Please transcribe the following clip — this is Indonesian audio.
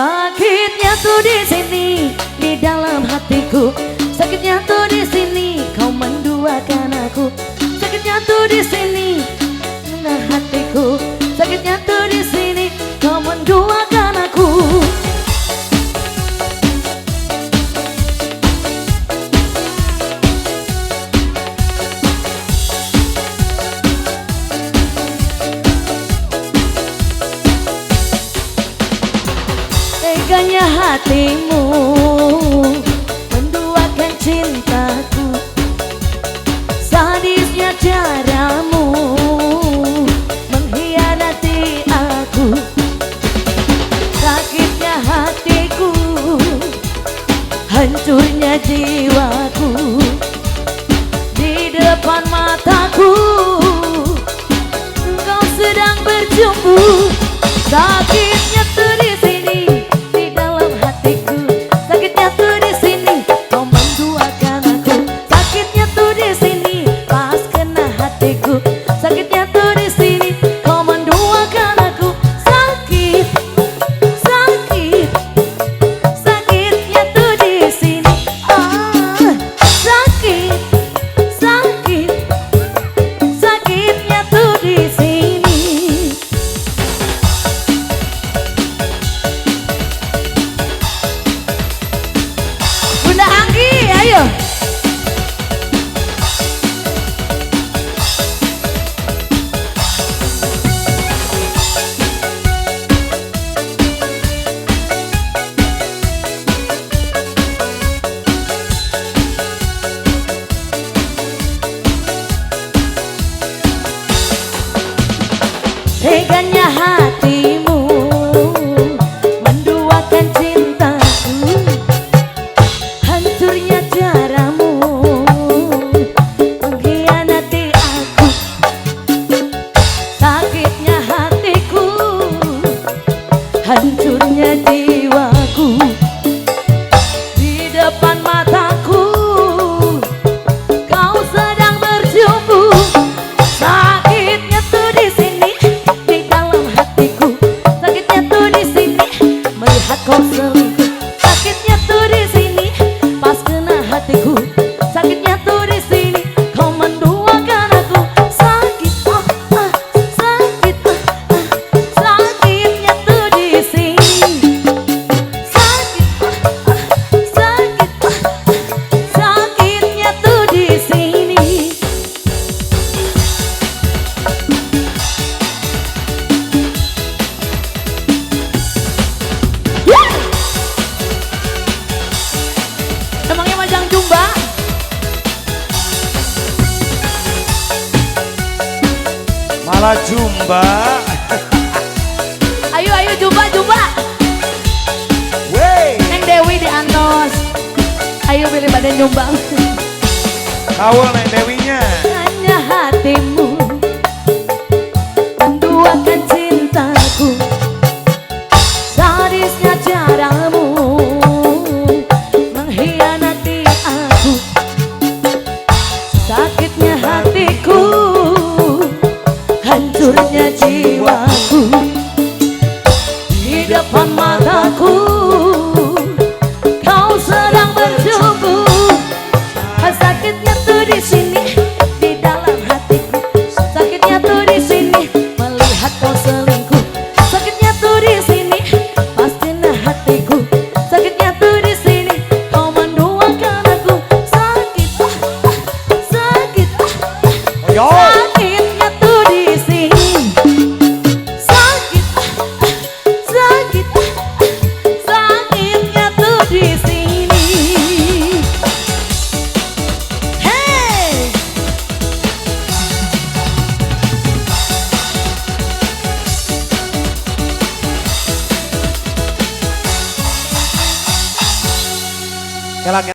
Sakitnya tuh di sini, di dalam hatiku. Sakitnya tuh di sini, kau menduakan aku. Sakitnya tuh di sini, dalam hatiku. Sakitnya tuh di sini, kau menduakan aku. Teganya hatimu menduakan cintaku, sadisnya caramu mengkhianati aku. Sakitnya hatiku, hancurnya jiwaku, di depan mataku engkau sedang berjumpa. Sakitnya tuh di sini, di dalam hatiku. Sakitnya tuh di sini, kau menduakan aku. Sakitnya tuh di sini, pas kena hatiku. Sakitnya tuh di sini, kau menduakan aku. Sakit, sakit, sakitnya tuh di sini. Sakit, sakit, sakitnya tuh di sini. Bunda Anggi, ayo. Teganya hatimu menduakan cintaku, hancurnya caramu mengkhianati aku. Sakitnya hatiku, hancurnya jiwaku, di depan mataku kau sedang berjumpa. Sakitnya tuh di sini, di dalam hatiku. Sakitnya tuh di sini, melihat kau selingkuh. Sakitnya tuh di sini, pas kena hatiku. Sakitnya tuh di sini, kau menduakan aku. Sakit, sakit, sakitnya tuh di sini. Sakit, sakit, sakitnya tuh di sini. Emangnya Majang Jumba? Malah Jumba. Ayo, ayo Jumba, Jumba. Wey, Neng Dewi di Antos. Ayo pilih badan nyumbang. kawul Neng Dewinya. Hanya hatimu menduakan cintaku, sadisnya caramu mengkhianati aku. Sakitnya hatiku, hancurnya jiwaku, di depan mataku kau sedang berjumpa. Sakitnya tuh di sini, di dalam hatiku. Sakitnya tuh di sini, melihat kau selingkuh. Sakitnya tuh di sini, pas kena hatiku. Sakitnya tuh di sini, kau menduakan aku. Sakit, sakit, Yo.